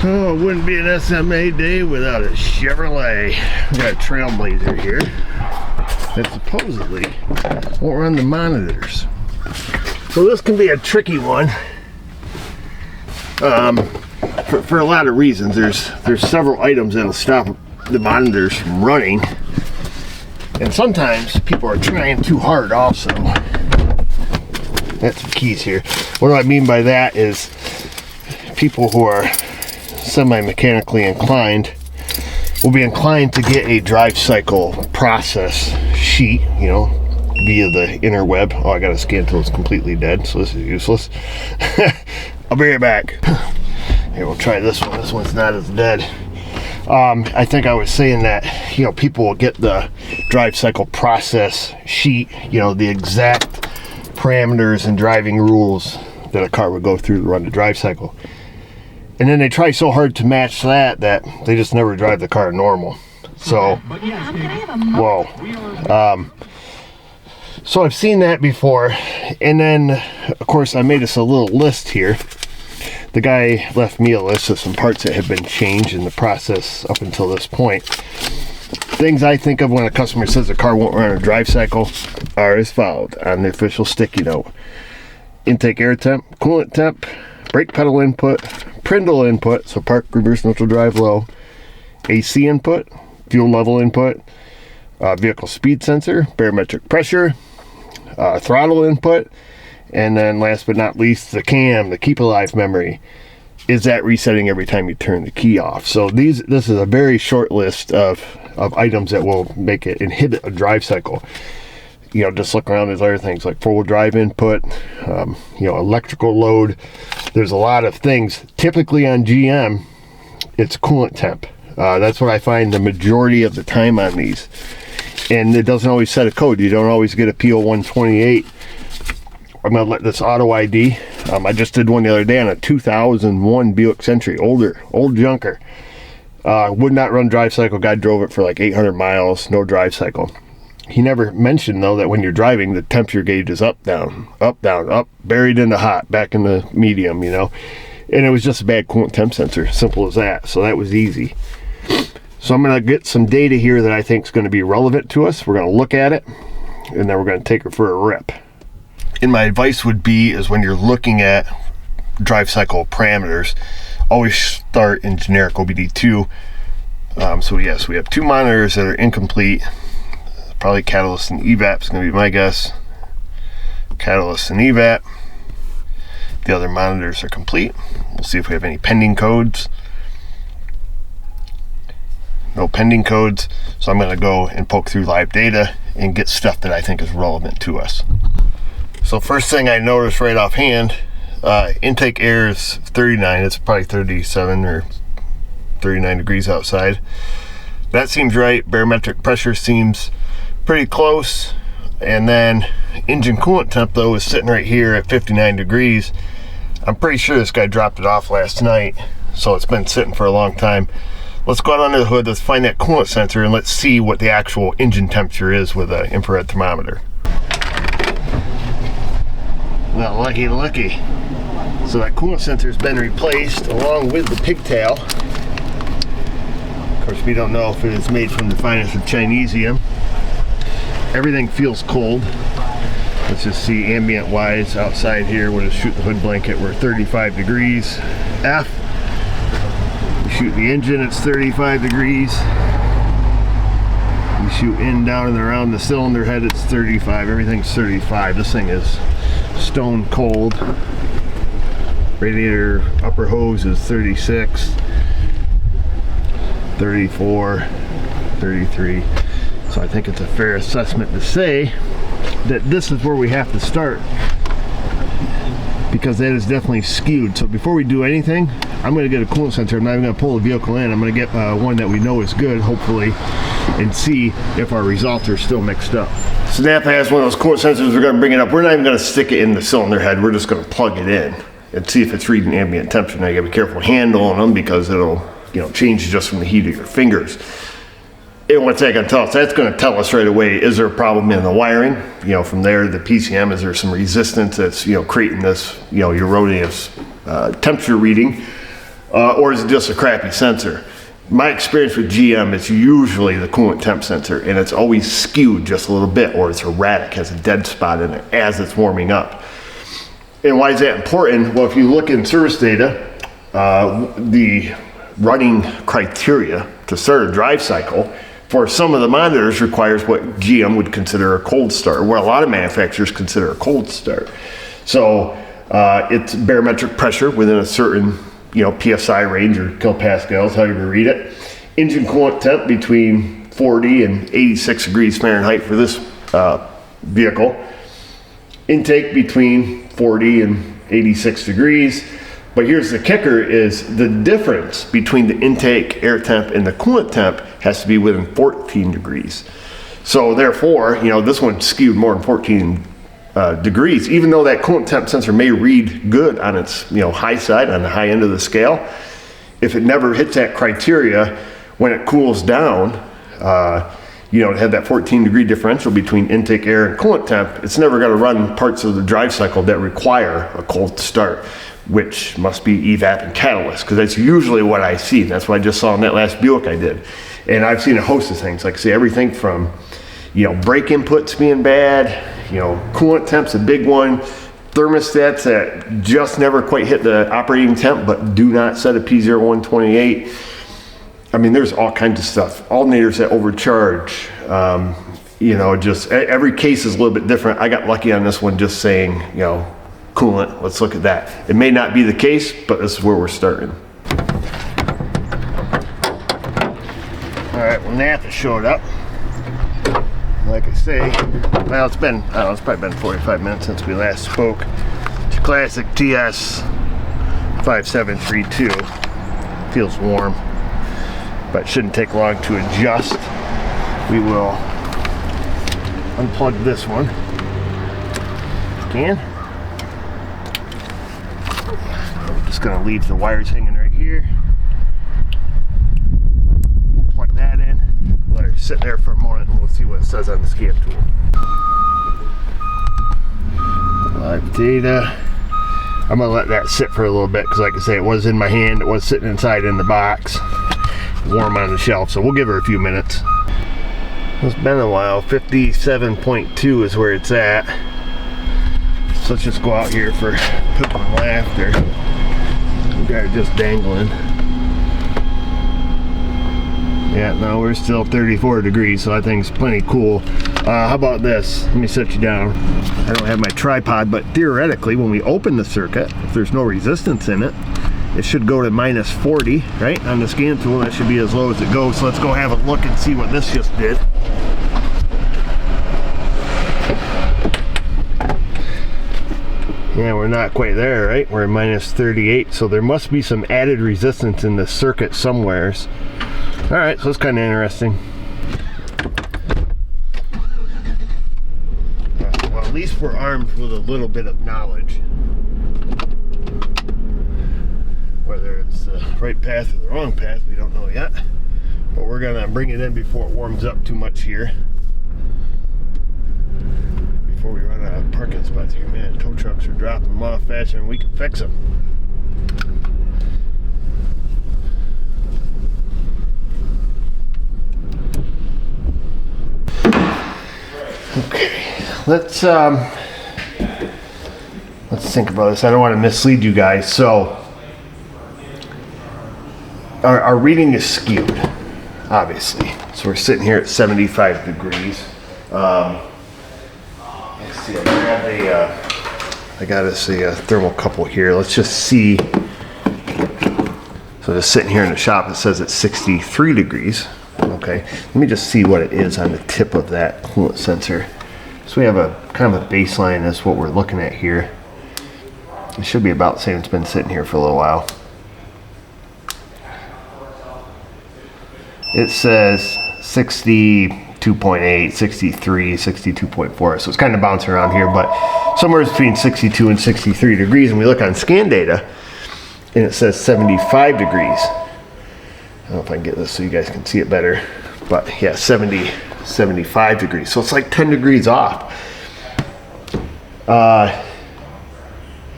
Oh, it wouldn't be an SMA day without a Chevrolet. We got a Trailblazer here that supposedly won't run the monitors. So this can be a tricky one for a lot of reasons. There's several items that'll stop the monitors from running, and sometimes people are trying too hard also. That's the keys here. What do I mean by that is people who are semi-mechanically inclined will be inclined to get a drive cycle process sheet, you know, via the interweb. Oh, I gotta scan until it's completely dead, so this is useless. I'll be right back. Here, we'll try this one. This one's not as dead. I think I was saying that, you know, people will get the drive cycle process sheet, you know, the exact parameters and driving rules that a car would go through to run the drive cycle. And then they try so hard to match that they just never drive the car normal. So, whoa. So I've seen that before. And then, of course, I made us a little list here. The guy left me a list of some parts that have been changed in the process up until this point. Things I think of when a customer says the car won't run a drive cycle are as followed on the official sticky note: intake air temp, coolant temp, brake pedal input, Prindle input, so park, reverse, neutral, drive low, AC input, fuel level input, vehicle speed sensor, barometric pressure, throttle input, and then last but not least, the cam, the keep alive memory. Is that resetting every time you turn the key off? So this is a very short list of items that will make it inhibit a drive cycle. You know, just look around, there's other things like four-wheel drive input, you know, electrical load. There's a lot of things. Typically on GM, it's coolant temp. That's what I find the majority of the time on these. And it doesn't always set a code. You don't always get a PO128. I'm going to let this auto ID. I just did one the other day on a 2001 Buick Century, old junker. Would not run drive cycle. Guy drove it for like 800 miles, no drive cycle. He never mentioned, though, that when you're driving, the temperature gauge is up, down, up, down, up, buried in the hot, back in the medium, you know. And it was just a bad coolant temp sensor, simple as that. So that was easy. So I'm going to get some data here that I think is going to be relevant to us. We're going to look at it, and then we're going to take it for a rip. And my advice would be is when you're looking at drive cycle parameters, always start in generic OBD2. So yes, we have two monitors that are incomplete. Probably catalyst and evap is going to be my guess. Catalyst and evap. The other monitors are complete. We'll see if we have any pending codes. No pending codes. So I'm going to go and poke through live data and get stuff that I think is relevant to us. So first thing I noticed right offhand, intake air is 39. It's probably 37 or 39 degrees outside. That seems right. Barometric pressure seems pretty close. And then engine coolant temp, though, is sitting right here at 59 degrees. I'm pretty sure this guy dropped it off last night, so it's been sitting for a long time. Let's go out under the hood, let's find that coolant sensor, and let's see what the actual engine temperature is with an infrared thermometer. Well, looky. So that coolant sensor has been replaced along with the pigtail. Of course, we don't know if it is made from the finest of Chinesium. Everything feels cold. Let's just see ambient wise outside here. We'll just shoot the hood blanket. We're 35 degrees F. We shoot the engine, it's 35 degrees. We shoot in, down, and around the cylinder head, it's 35. Everything's 35. This thing is stone cold. Radiator upper hose is 36, 34, 33. So I think it's a fair assessment to say that this is where we have to start, because that is definitely skewed. So before we do anything, I'm going to get a coolant sensor. I'm not even going to pull the vehicle in. I'm going to get one that we know is good, hopefully, and see if our results are still mixed up. So Napa has one of those coolant sensors. We're going to bring it up. We're not even going to stick it in the cylinder head. We're just going to plug it in and see if it's reading ambient temperature. Now you got to be careful handling them, because it'll, you know, change just from the heat of your fingers. And what's that going to tell us? That's going to tell us right away, is there a problem in the wiring? You know, from there, the PCM, is there some resistance that's, you know, creating this, you know, erroneous temperature reading? or is it just a crappy sensor? My experience with GM is usually the coolant temp sensor, and it's always skewed just a little bit, or it's erratic, has a dead spot in it as it's warming up. And why is that important? Well, if you look in service data, the running criteria to start a drive cycle for some of the monitors requires what GM would consider a cold start, or what a lot of manufacturers consider a cold start. So it's barometric pressure within a certain PSI range or kilopascals, however you read it. Engine coolant temp between 40 and 86 degrees Fahrenheit for this vehicle. Intake between 40 and 86 degrees. But here's the kicker, is the difference between the intake air temp and the coolant temp has to be within 14 degrees. So therefore, this one's skewed more than 14 degrees, even though that coolant temp sensor may read good on its high side, on the high end of the scale. If it never hits that criteria, when it cools down, it had that 14 degree differential between intake air and coolant temp, it's never going to run parts of the drive cycle that require a cold start, which must be evap and catalyst, because that's usually what I see. That's what I just saw in that last Buick I did. And I've seen a host of things, like I say, everything from brake inputs being bad, coolant temp's a big one, thermostats that just never quite hit the operating temp but do not set a P0128. I mean, there's all kinds of stuff. Alternators that overcharge. Just every case is a little bit different. I got lucky on this one just saying, coolant, let's look at that. It may not be the case, but this is where we're starting. All right, well, Napa showed up. Like I say, well, it's been, I don't know, it's probably been 45 minutes since we last spoke. It's a classic TS 5732. Feels warm, but shouldn't take long to adjust. We will unplug this one. Can. I'm just gonna leave the wires hanging right here. We'll plug that in. Let her sit there for a moment and we'll see what it says on the scan tool. Live data. I'm gonna let that sit for a little bit because, like I say, it was in my hand, it was sitting inside in the box, warm on the shelf, so we'll give her a few minutes. It's been a while. 57.2 is where it's at. So let's just go out here for poop and laughter. We got her just dangling. Yeah, no, we're still 34 degrees, so I think it's plenty cool. How about this? Let me set you down. I don't have my tripod, but theoretically, when we open the circuit, if there's no resistance in it, it should go to minus 40, right? On the scan tool, that should be as low as it goes. So let's go have a look and see what this just did. Yeah, we're not quite there, right? We're at minus 38, so there must be some added resistance in the circuit somewheres. All right, so it's kind of interesting. Well, at least we're armed with a little bit of knowledge. Whether it's the right path or the wrong path, we don't know yet. But we're gonna bring it in before it warms up too much here. Before we run out of parking spots here, man, tow trucks are dropping them off faster than we can fix them. Okay, let's think about this. I don't want to mislead you guys. So our reading is skewed, obviously. So we're sitting here at 75 degrees. Let's see, I got us a thermocouple here. Let's just see. So just sitting here in the shop, it says it's 63 degrees. Okay, let me just see what it is on the tip of that coolant sensor. So we have a kind of a baseline. That's what we're looking at here. It should be about the same. It's been sitting here for a little while. It says 62.8, 63, 62.4. So it's kind of bouncing around here, but somewhere between 62 and 63 degrees. And we look on scan data, and it says 75 degrees. I don't know if I can get this so you guys can see it better, but yeah, 75 degrees. So it's like 10 degrees off.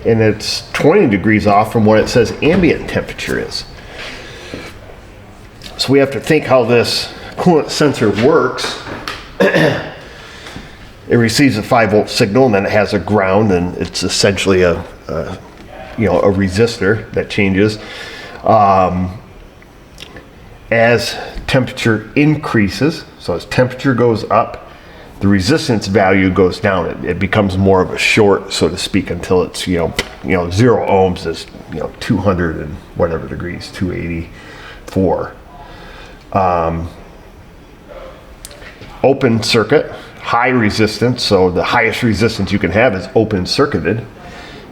and it's 20 degrees off from what it says ambient temperature is. So we have to think how this coolant sensor works. It receives a 5-volt signal, and then it has a ground, and it's essentially a resistor that changes. As temperature increases, so as temperature goes up, the resistance value goes down. It becomes more of a short, so to speak, until it's 0 ohms is 200 and whatever degrees, 284. Open circuit, high resistance, so the highest resistance you can have is open circuited,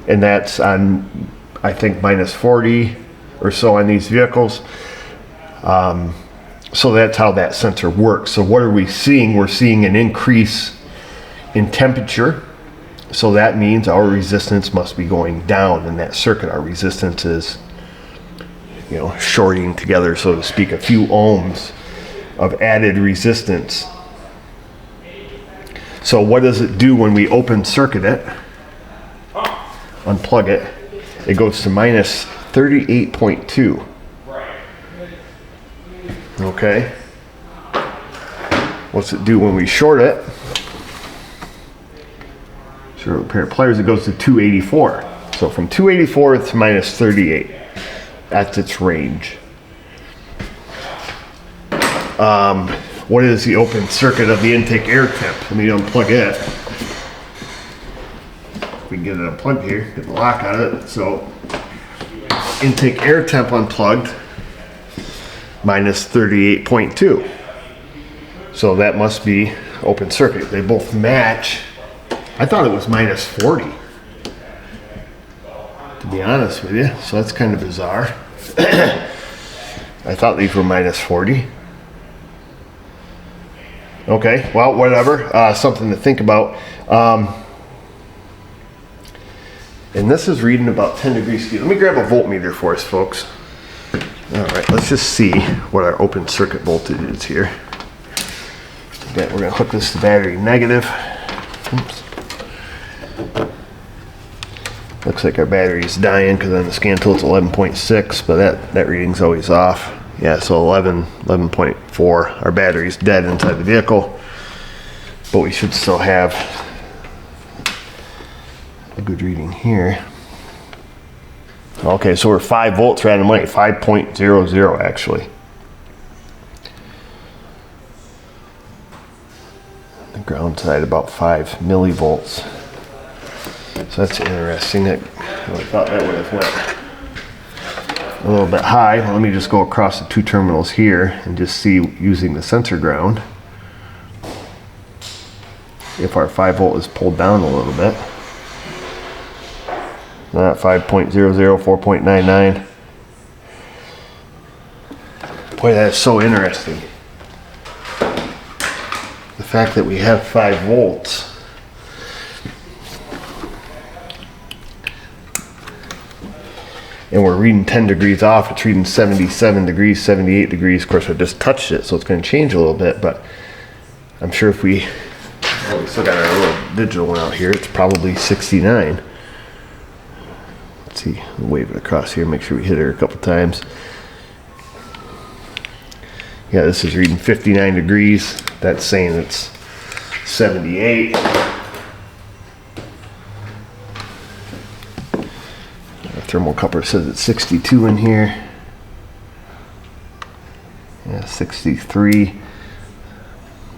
and that's on, I think, minus 40 or so on these vehicles. So that's how that sensor works. So what are we seeing? We're seeing an increase in temperature, so that means our resistance must be going down in that circuit. Our resistance is shorting together, so to speak, a few ohms of added resistance. So what does it do when we open circuit it, unplug it? It goes to minus 38.2. Okay. What's it do when we short it? Short a pair of pliers, it goes to 284. So from 284 to minus 38. That's its range. What is the open circuit of the intake air temp? Let me unplug it. We can get it unplugged here, get the lock out of it. So intake air temp unplugged, minus 38.2. So that must be open circuit. They both match. I thought it was minus 40, to be honest with you. So that's kind of bizarre. I thought these were minus 40. Okay, well, whatever. Something to think about. And this is reading about 10 degrees. Let me grab a voltmeter for us, folks. All right, let's just see what our open circuit voltage is here. We're going to hook this to battery negative. Oops. Looks like our battery's dying because on the scan tool it's 11.6, but that reading's always off. Yeah, so 11.4. Our battery's dead inside the vehicle, but we should still have a good reading here. Okay, so we're 5 volts random light, 5.00 actually. The ground side about 5 millivolts. So that's interesting. I thought that would have went a little bit high. Well, let me just go across the 2 terminals here and just see, using the sensor ground, if our 5 volt is pulled down a little bit. Not 5.00, 4.99. Boy, that is so interesting. The fact that we have 5 volts. And we're reading 10 degrees off. It's reading 77 degrees, 78 degrees. Of course, I just touched it, so it's going to change a little bit. But I'm sure if we still got our little digital one out here, it's probably 69. Let's see, wave it across here, make sure we hit her a couple times. Yeah, this is reading 59 degrees. That's saying it's 78. Our thermocouple says it's 62 in here. Yeah, 63.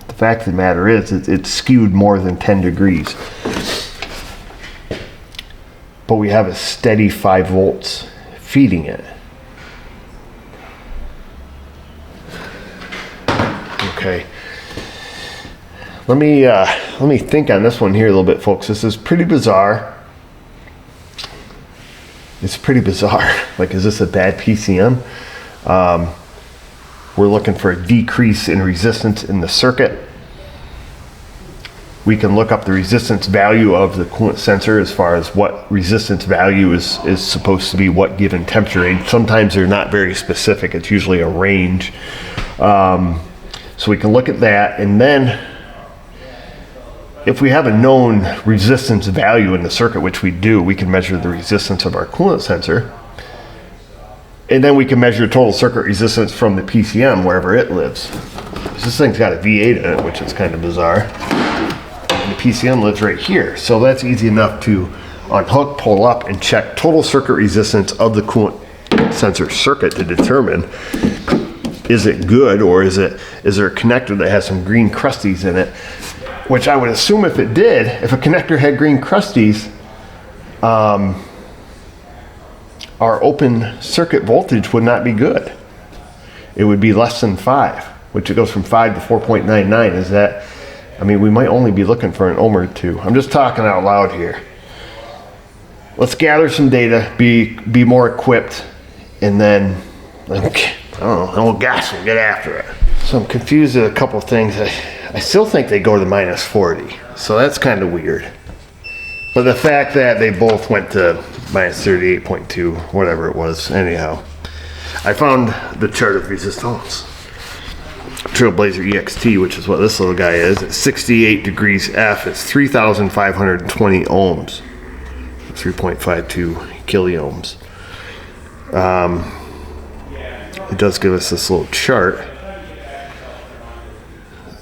The fact of the matter is, it's skewed more than 10 degrees. But we have a steady 5 volts feeding it. Okay. Let me think on this one here a little bit, folks. This is pretty bizarre. It's pretty bizarre. Like, is this a bad PCM? We're looking for a decrease in resistance in the circuit. We can look up the resistance value of the coolant sensor as far as what resistance value is supposed to be what given temperature range. Sometimes they're not very specific. It's usually a range. So we can look at that, and then if we have a known resistance value in the circuit, which we do, we can measure the resistance of our coolant sensor. And then we can measure total circuit resistance from the PCM wherever it lives. This thing's got a V8 in it, which is kind of bizarre. And the PCM lives right here. So that's easy enough to unhook, pull up, and check total circuit resistance of the coolant sensor circuit to determine, is it good, or is there a connector that has some green crusties in it? Which I would assume if it did, if a connector had green crusties, our open circuit voltage would not be good. It would be less than 5, which it goes from 5 to 4.99. Is that, I mean, we might only be looking for an ohm or two. I'm just talking out loud here. Let's gather some data, be more equipped, and then, okay, I don't know, and we'll gas and get after it. So I'm confused at a couple things. I still think they go to minus 40, so that's kind of weird. But the fact that they both went to minus 38.2, whatever it was, anyhow. I found the chart of resistance. Trailblazer EXT, which is what this little guy is, at 68 degrees F, it's 3,520 ohms, 3.52 kiloohms. It does give us this little chart.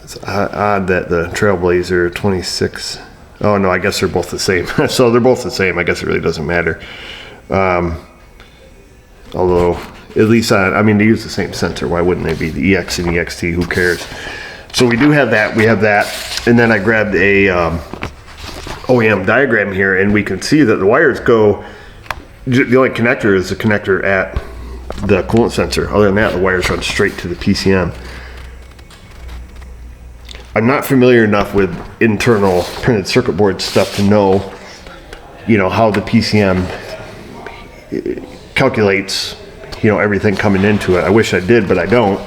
It's odd that the Trailblazer 26, oh no, I guess they're both the same. So they're both the same. I guess it really doesn't matter. Although, at least, I mean, they use the same sensor. Why wouldn't they be? The EX and EXT, who cares? So we do have that. We have that. And then I grabbed a OEM diagram here, and we can see that the wires go, the only connector is the connector at the coolant sensor. Other than that, the wires run straight to the PCM. I'm not familiar enough with internal printed circuit board stuff to know, you know, how the PCM calculates, you know, everything coming into it. I wish I did, but I don't.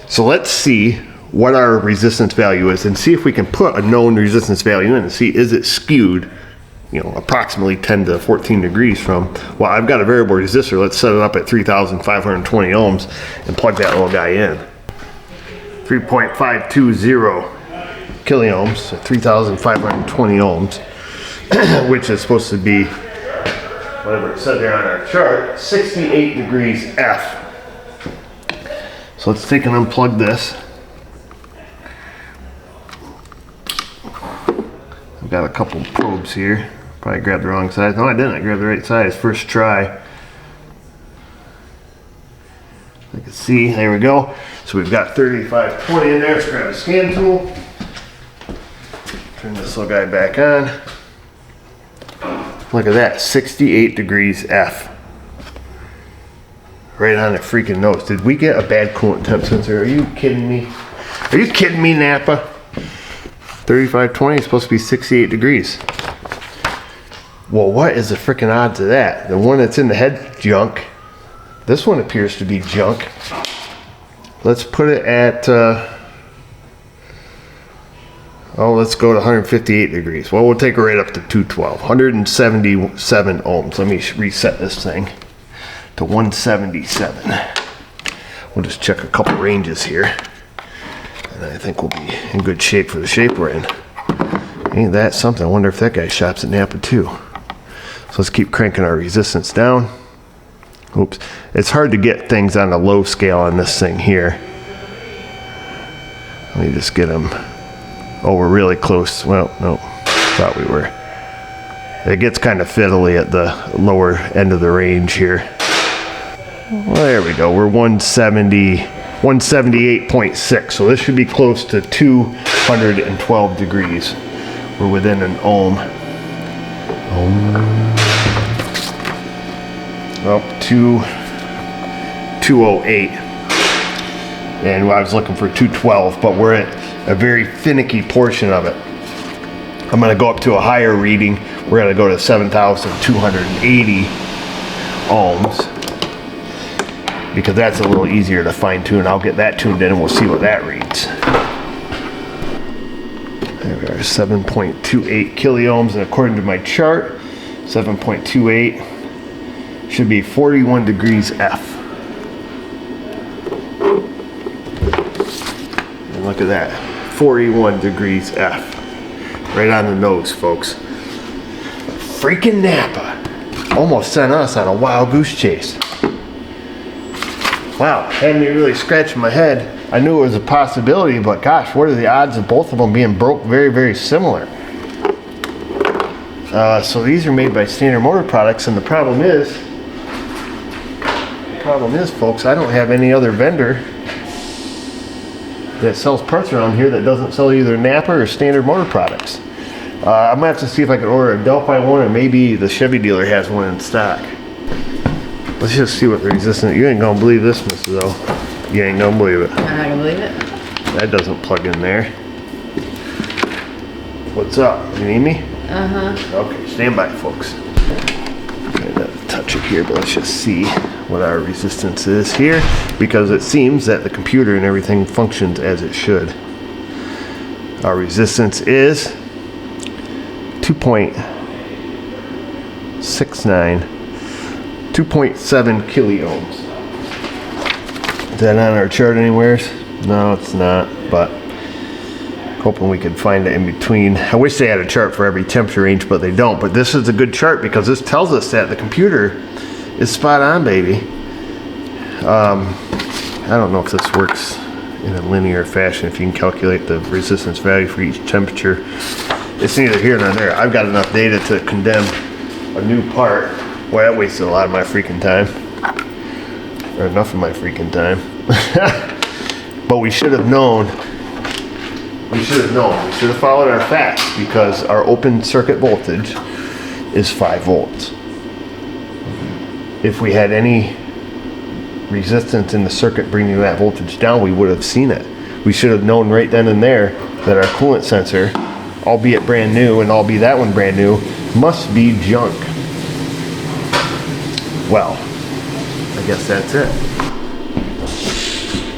So let's see what our resistance value is and see if we can put a known resistance value in and see, is it skewed, you know, approximately 10 to 14 degrees from, well, I've got a variable resistor. Let's set it up at 3,520 ohms and plug that little guy in. 3.520 kiloohms, so 3,520 ohms, which is supposed to be, whatever it said there on our chart, 68 degrees F. So let's take and unplug this. I've got a couple probes here. Probably grabbed the wrong side. No, I didn't. I grabbed the right side. First try. I can see, there we go. So we've got 3520 in there. Let's grab a scan tool. Turn this little guy back on. Look at that, 68 degrees F. Right on the freaking nose. Did we get a bad coolant temp sensor? Are you kidding me? Are you kidding me, Napa? 3520 is supposed to be 68 degrees. Well, what is the freaking odds of that? The one that's in the head, junk. This one appears to be junk. Let's put it at, let's go to 158 degrees. Well, we'll take it right up to 212, 177 ohms. Let me reset this thing to 177. We'll just check a couple ranges here. And I think we'll be in good shape for the shape we're in. Ain't that something? I wonder if that guy shops at Napa too. So let's keep cranking our resistance down. Oops. It's hard to get things on a low scale on this thing here. Let me just get them. Oh, we're really close. Well, no, thought we were. It gets kind of fiddly at the lower end of the range here. Well, there we go. We're 178.6. So this should be close to 212 degrees. We're within an ohm. Well, 208. And I was looking for 212, but we're at a very finicky portion of it. I'm going to go up to a higher reading. We're going to go to 7,280 ohms because that's a little easier to fine tune. I'll get that tuned in and we'll see what that reads. There we are, 7.28 kiloohms, and according to my chart, 7.28 should be 41 degrees F. And look at that. 41 degrees F. Right on the nose, folks. Freaking Napa almost sent us on a wild goose chase. Wow, had me really scratching my head. I knew it was a possibility, but gosh, what are the odds of both of them being broke very, very similar? So these are made by Standard Motor Products, and the problem is, folks, I don't have any other vendor that sells parts around here that doesn't sell either Napa or Standard Motor Products. I'm gonna have to see if I can order a Delphi one, or maybe the Chevy dealer has one in stock. Let's just see what the resistance. You ain't gonna believe this, Mrs. O. You ain't gonna believe it. I'm not gonna believe it. That doesn't plug in there. What's up? You need me? Okay, stand by, folks. I'm gonna touch it here, but let's just see what our resistance is here, because it seems that the computer and everything functions as it should. Our resistance is 2.69, 2.7 kiloohms. Is that on our chart anywhere? No, it's not, but hoping we could find it in between. I wish they had a chart for every temperature range, but they don't. But this is a good chart because this tells us that the computer is spot on, baby. I don't know if this works in a linear fashion, if you can calculate the resistance value for each temperature. It's neither here nor there. I've got enough data to condemn a new part. Boy, that wasted a lot of my freaking time. Or enough of my freaking time. But we should have known. We should have known. We should have followed our facts, because our open circuit voltage is 5 volts. If we had any resistance in the circuit bringing that voltage down, we would have seen it. We should have known right then and there that our coolant sensor, albeit brand new, and albeit that one brand new, must be junk. Well, I guess that's it.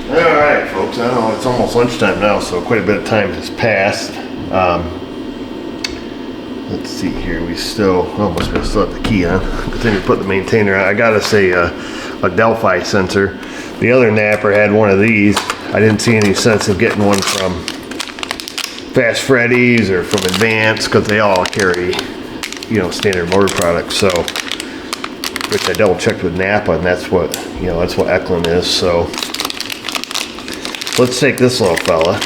Alright, folks, I know it's almost lunchtime now, so quite a bit of time has passed. Let's see here, we still have the key on. Continue to put the maintainer on. I gotta say, a Delphi sensor. The other Napa had one of these. I didn't see any sense of getting one from Fast Freddy's or from Advance, because they all carry, you know, Standard Motor Products. So, which I double checked with Napa, and that's what, you know, that's what Eklund is. So let's take this little fella,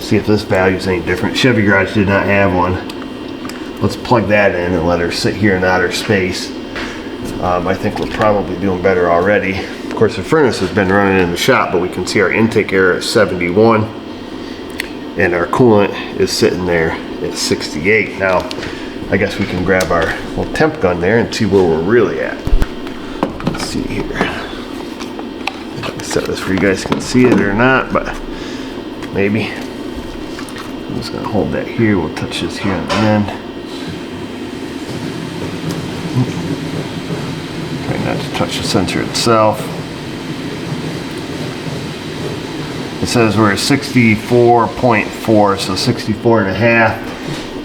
see if this value is any different. Chevy Garage did not have one. Let's plug that in and let her sit here in outer space. I think we're probably doing better already. Of course, the furnace has been running in the shop, but we can see our intake air at 71, and our coolant is sitting there at 68. Now, I guess we can grab our little temp gun there and see where we're really at. Let's see here. I can set this where you guys can see it or not, but maybe. I'm just gonna hold that here. We'll touch this here on the end. Try not to touch the sensor itself. It says we're at 64.4, so 64 and a half,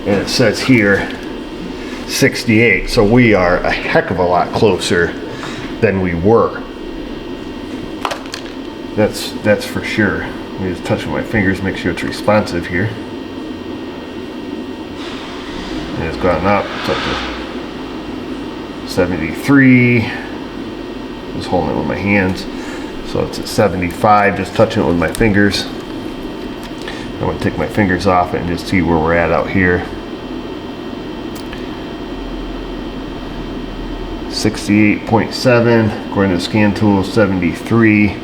and it says here 68, so we are a heck of a lot closer than we were. That's for sure. Let me just touch with my fingers, make sure it's responsive here. And it's gone up. It's up to 73. Just holding it with my hands. So it's at 75, just touching it with my fingers. I'm going to take my fingers off it and just see where we're at out here. 68.7, according to the scan tool, 73.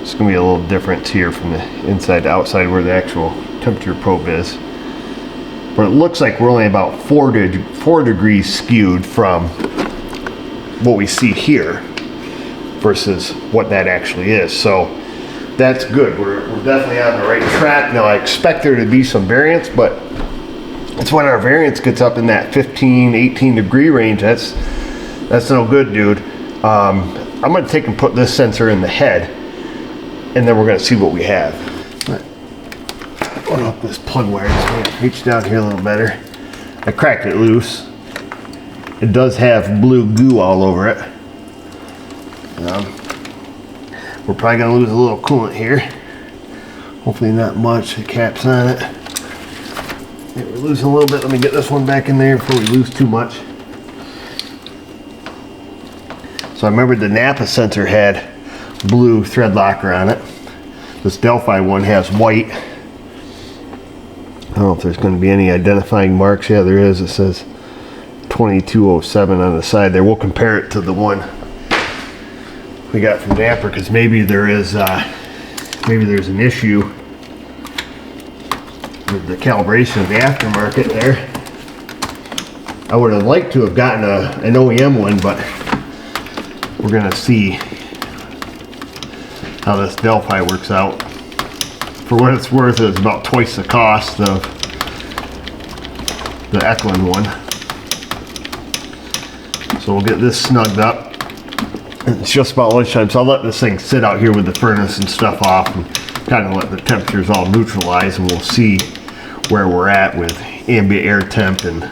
It's going to be a little difference here from the inside to outside where the actual temperature probe is. But it looks like we're only about 4 degrees skewed from what we see here versus what that actually is. So that's good. We're definitely on the right track. Now I expect there to be some variance, but it's when our variance gets up in that 15, 18 degree range. That's no good, dude. I'm going to take and put this sensor in the head, and then we're going to see what we have. Open up this plug wire. Just reach down here a little better. I cracked it loose. It does have blue goo all over it. We're probably going to lose a little coolant here. Hopefully not much. The cap's on it. Yeah, we're losing a little bit. Let me get this one back in there before we lose too much. So I remember the Napa sensor had blue thread locker on it. This Delphi one has white. I don't know if there's going to be any identifying marks. Yeah, there is. It says 2207 on the side there. We'll compare it to the one we got from Napa, because maybe there's an issue with the calibration of the aftermarket there. I would have liked to have gotten an OEM one, but we're gonna see how this Delphi works out. For what it's worth, it's about twice the cost of the Eklund one. So we'll get this snugged up. It's just about lunchtime, so I'll let this thing sit out here with the furnace and stuff off and kind of let the temperatures all neutralize, and we'll see where we're at with ambient air temp. And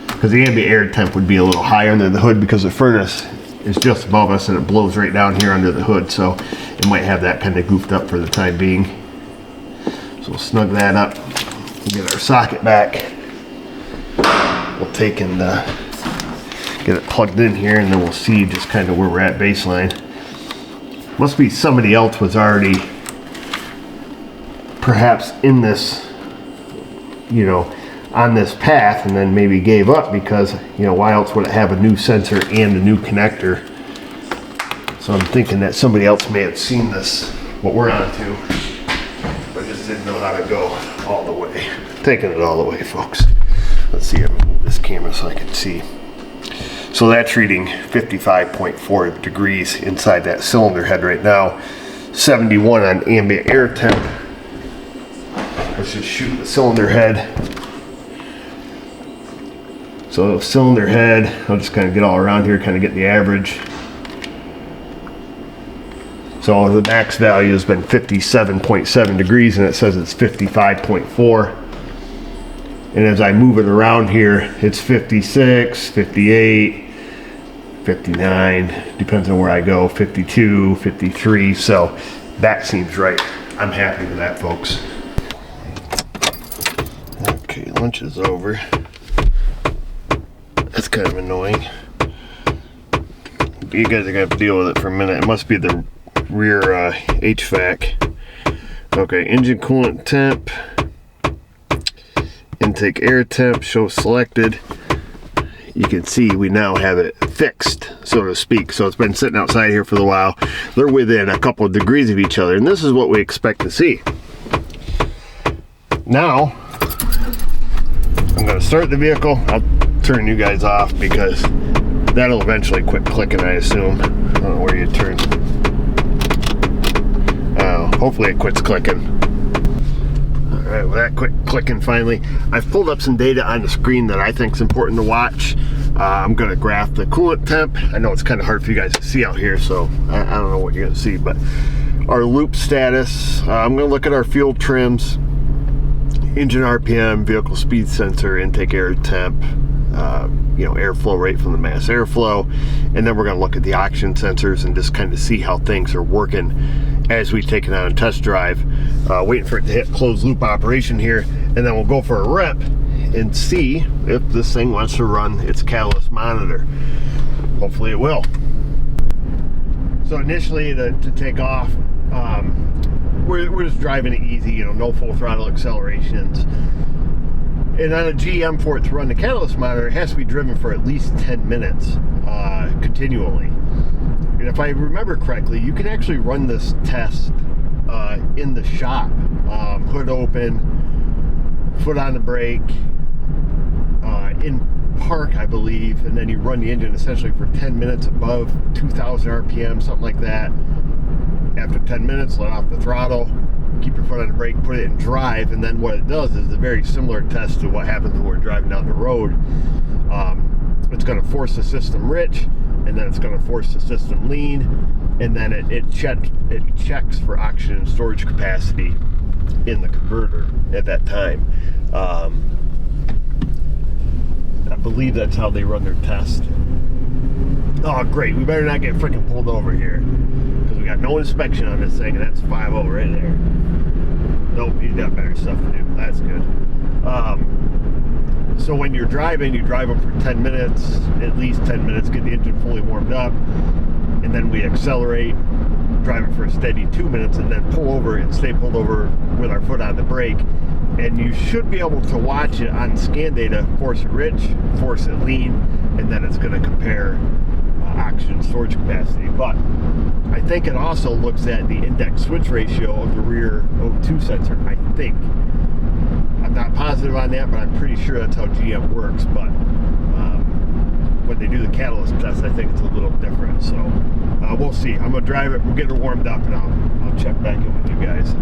because the ambient air temp would be a little higher under the hood because the furnace is just above us and it blows right down here under the hood, so it might have that kind of goofed up for the time being. So we'll snug that up, we'll get our socket back, we'll take and get it plugged in here, and then we'll see just kind of where we're at baseline. Must be somebody else was already perhaps in this, you know, on this path, and then maybe gave up because, you know, why else would it have a new sensor and a new connector? So I'm thinking that somebody else may have seen this, what we're onto, but just didn't know how to go all the way. Taking it all the way, folks. Let's see, I'm gonna move this camera so I can see. So that's reading 55.4 degrees inside that cylinder head right now. 71 on ambient air temp. Let's just shoot the cylinder head. So cylinder head, I'll just kind of get all around here, kind of get the average. So the max value has been 57.7 degrees, and it says it's 55.4. And as I move it around here, it's 56, 58, 59, depends on where I go, 52, 53, so that seems right. I'm happy with that, folks. Okay, lunch is over. That's kind of annoying. You guys are gonna have to deal with it for a minute. It must be the rear HVAC. Okay, engine coolant temp, intake air temp, show selected. You can see we now have it fixed, so to speak. So it's been sitting outside here for a while. They're within a couple of degrees of each other, and this is what we expect to see. Now, I'm gonna start the vehicle. I'll turn you guys off because that'll eventually quit clicking, I assume. I don't know where you turn. Hopefully it quits clicking. Alright, well that quit clicking finally. I've pulled up some data on the screen that I think is important to watch. I'm going to graph the coolant temp. I know it's kind of hard for you guys to see out here, so I don't know what you're going to see, but our loop status. I'm going to look at our fuel trims, engine RPM, vehicle speed sensor, intake air temp, you know, airflow rate from the mass airflow, and then we're going to look at the oxygen sensors and just kind of see how things are working as we take it on a test drive. Waiting for it to hit closed loop operation here, and then we'll go for a rep and see if this thing wants to run its catalyst monitor. Hopefully it will. So initially to take off, we're just driving it easy, you know, no full throttle accelerations. And on a GM, for it to run the catalyst monitor, it has to be driven for at least 10 minutes continually. And if I remember correctly, you can actually run this test in the shop. Hood open, foot on the brake, in park, I believe, and then you run the engine essentially for 10 minutes above 2,000 RPM, something like that. After 10 minutes, let off the throttle, keep your foot on the brake, put it in drive, and then what it does is a very similar test to what happens when we're driving down the road. It's going to force the system rich, and then it's going to force the system lean, and then it checks for oxygen storage capacity in the converter at that time. I believe that's how they run their test. Oh great, we better not get freaking pulled over here, because we got got no inspection on this thing, and that's 5.0 right there. Nope, he's got better stuff to do. That's good. So when you're driving, you drive them for 10 minutes, at least 10 minutes, get the engine fully warmed up, and then we accelerate, drive it for a steady 2 minutes, and then pull over and stay pulled over with our foot on the brake. And you should be able to watch it on scan data, force it rich, force it lean, and then it's going to compare oxygen storage capacity. But I think it also looks at the index switch ratio of the rear O2 sensor, I think. I'm not positive on that, but I'm pretty sure that's how GM works. But when they do the catalyst test, I think it's a little different. So we'll see. I'm going to drive it, we'll get it warmed up, and I'll check back in with you guys.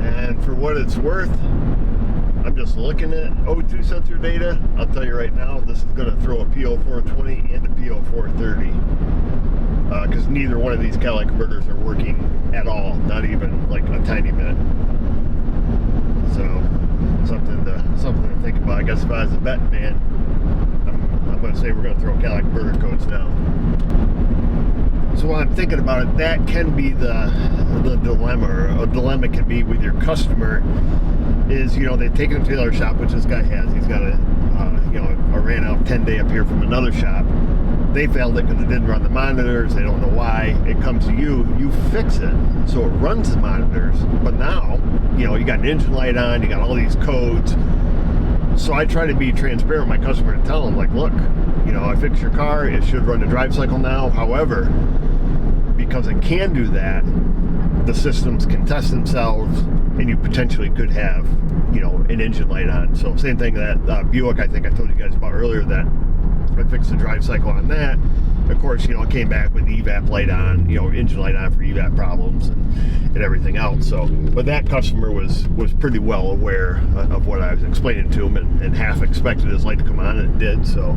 And for what it's worth, I'm just looking at O2 sensor data. I'll tell you right now, this is going to throw a PO420 and a PO430. Because neither one of these catalytic converters are working at all, not even like a tiny bit. So something to think about. I guess if I was a betting man, I'm going to say we're going to throw catalytic converter codes now. So while I'm thinking about it, that can be the dilemma, or a dilemma can be with your customer. Is, you know, they take it to the dealer shop, which this guy has. He's got a ran out 10-day up here from another shop. They failed it because it didn't run the monitors. They don't know why. It comes to you, you fix it, so it runs the monitors. But now, you know, you got an engine light on, you got all these codes. So I try to be transparent with my customer to tell them, like, look, you know, I fixed your car, it should run the drive cycle now. However, because it can do that, the systems can test themselves, and you potentially could have, you know, an engine light on. So same thing that Buick, I think I told you guys about earlier, that I fixed the drive cycle on that. Of course, you know, it came back with the evap light on, you know, engine light on for evap problems and everything else. So, but that customer was pretty well aware of what I was explaining to him, and half expected his light to come on, and it did. So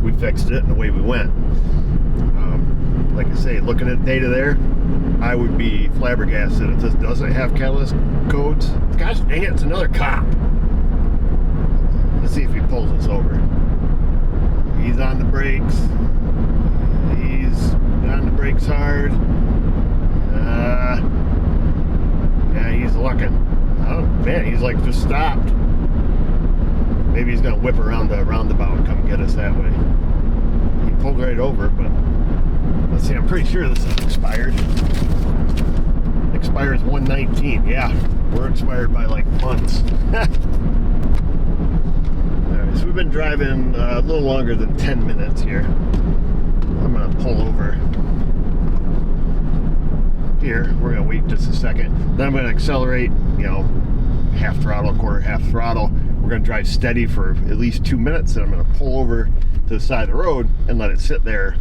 we fixed it, and away we went. Like I say, looking at data there, I would be flabbergasted if this doesn't have catalyst codes. Gosh dang it, it's another cop. Let's see if he pulls us over. He's on the brakes. He's on the brakes hard. Yeah, he's looking. Oh man, he's like just stopped. Maybe he's gonna whip around the roundabout and come get us that way. He pulled right over, but let's see, I'm pretty sure this is expired. Expires 1/19. Yeah, we're expired by like months. Alright, so we've been driving a little longer than 10 minutes here. I'm gonna pull over here. We're gonna wait just a second. Then I'm gonna accelerate, you know, half throttle, quarter half throttle. We're gonna drive steady for at least 2 minutes, and I'm gonna pull over to the side of the road and let it sit there.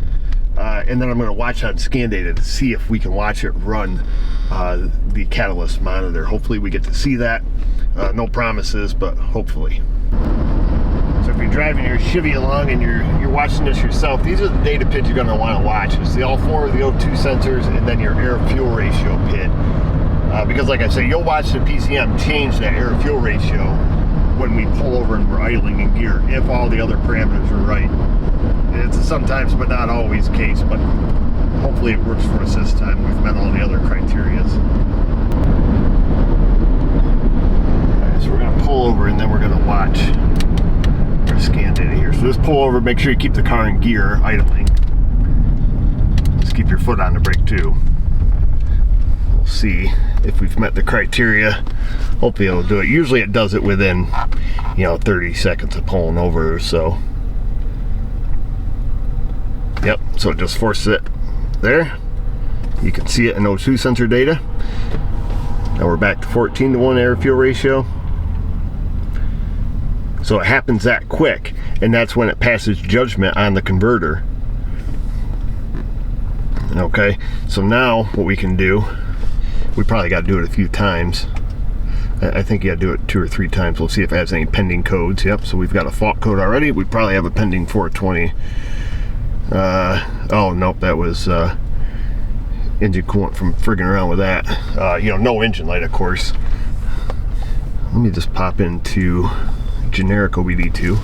And then I'm going to watch on scan data to see if we can watch it run the catalyst monitor. Hopefully we get to see that. No promises, but hopefully. So if you're driving your Chevy along and you're watching this yourself, these are the data PIDs you're going to want to watch. It's the all four of the O2 sensors, and then your air-fuel ratio PID. Because like I said, you'll watch the PCM change that air-fuel ratio when we pull over and we're idling in gear, if all the other parameters are right. It's sometimes, but not always, the case, but hopefully it works for us this time. We've met all the other criteria. Alright, so we're going to pull over, and then we're going to watch our scan data here. So just pull over, make sure you keep the car in gear, idling. Just keep your foot on the brake too. We'll see if we've met the criteria. Hopefully it'll do it. Usually it does it within, you know, 30 seconds of pulling over or so. Yep, so it just forces it there. You can see it in O2 sensor data. Now we're back to 14:1 air-fuel ratio. So it happens that quick, and that's when it passes judgment on the converter. Okay, so now what we can do, we probably got to do it a few times. I think you got to do it 2 or 3 times. We'll see if it has any pending codes. Yep, so we've got a fault code already. We probably have a pending 420. Oh nope, that was engine coolant from frigging around with that. You know, no engine light, of course. Let me just pop into generic OBD2.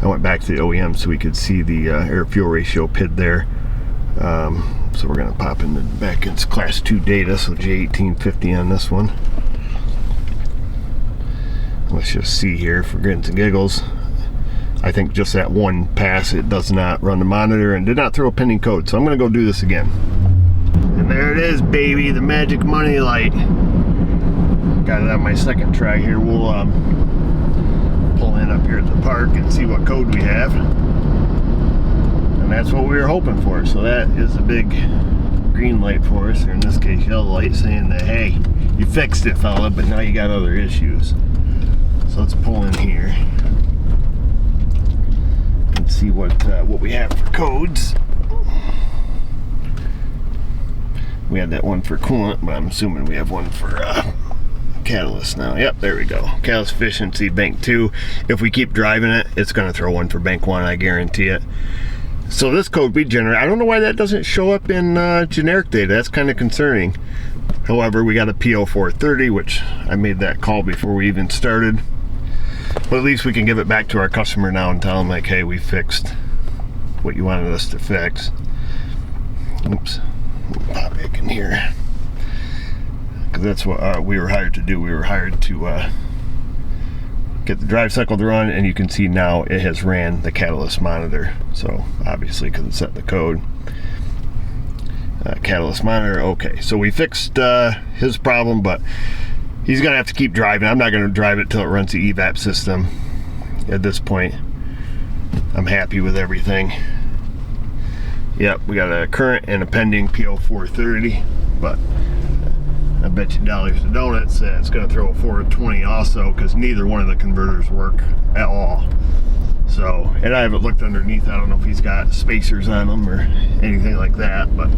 I went back to the OEM so we could see the air-fuel ratio PID there. So we're gonna pop into back into class 2 data, so J1850 on this one. Let's just see here for grins and giggles. I think just that one pass, it does not run the monitor and did not throw a pending code. So I'm gonna go do this again. And there it is, baby, the magic money light. Got it on my second try here. We'll pull in up here at the park and see what code we have. And that's what we were hoping for. So that is a big green light for us, or in this case yellow light, saying that, hey, you fixed it, fella, but now you got other issues. So let's pull in here and see what we have for codes. We had that one for coolant, but I'm assuming we have one for catalyst now. Yep, there we go. Catalyst efficiency, bank 2. If we keep driving it, it's going to throw one for bank 1, I guarantee it. So this code we generate, I don't know why that doesn't show up in generic data. That's kind of concerning. However, we got a PO430, which I made that call before we even started. But at least we can give it back to our customer now and tell them, like, hey, we fixed what you wanted us to fix. Oops. Pop back in here. Because that's what we were hired to do. We were hired to get the drive cycle to run, and you can see now it has ran the catalyst monitor. So obviously, because it set the code. Catalyst monitor, okay. So we fixed his problem, but he's gonna have to keep driving. I'm not gonna drive it till it runs the evap system. At this point, I'm happy with everything. Yep, we got a current and a pending PO430, but I bet you dollars to donuts that it's gonna throw a 420 also, because neither one of the converters work at all. So, and I haven't looked underneath. I don't know if he's got spacers on them or anything like that, but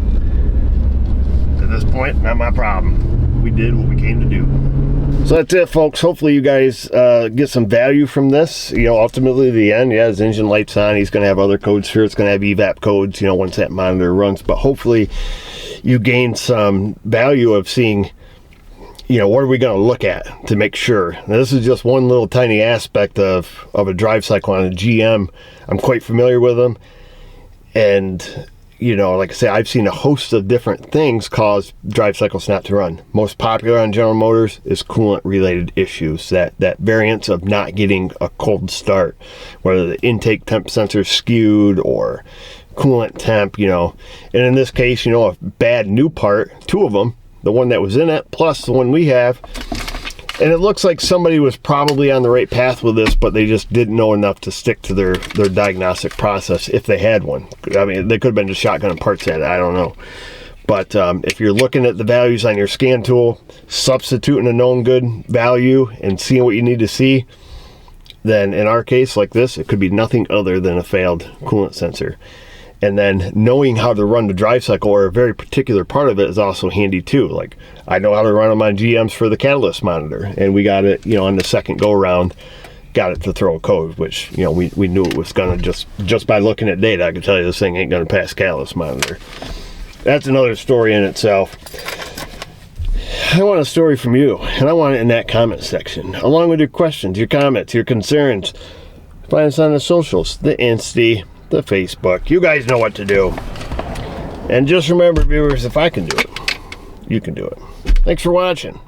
at this point, not my problem. We did what we came to do. So that's it, folks. Hopefully you guys get some value from this. You know, ultimately the end, yeah, his engine light's on. He's going to have other codes here. It's going to have evap codes, you know, once that monitor runs. But hopefully you gain some value of seeing, you know, what are we going to look at to make sure. Now, this is just one little tiny aspect of a drive cycle on a GM. I'm quite familiar with them. And, you know, like I say, I've seen a host of different things cause drive cycles not to run. Most popular on General Motors is coolant related issues. That variance of not getting a cold start, whether the intake temp sensor is skewed or coolant temp, you know. And in this case, you know, a bad new part, 2 of them, the one that was in it, plus the one we have. And it looks like somebody was probably on the right path with this, but they just didn't know enough to stick to their diagnostic process if they had one. I mean, they could have been just shotgunning parts at it. I don't know. But if you're looking at the values on your scan tool, substituting a known good value and seeing what you need to see, then in our case, like this, it could be nothing other than a failed coolant sensor. And then knowing how to run the drive cycle, or a very particular part of it, is also handy too. Like, I know how to run them on GMs for the catalyst monitor, and we got it, you know, on the second go around, got it to throw a code, which, you know, we knew it was gonna, just by looking at data, I could tell you this thing ain't gonna pass catalyst monitor. That's another story in itself. I want a story from you, and I want it in that comment section, along with your questions, your comments, your concerns. Find us on the socials, the Insta, the Facebook. You guys know what to do. And just remember, viewers, if I can do it, you can do it. Thanks for watching.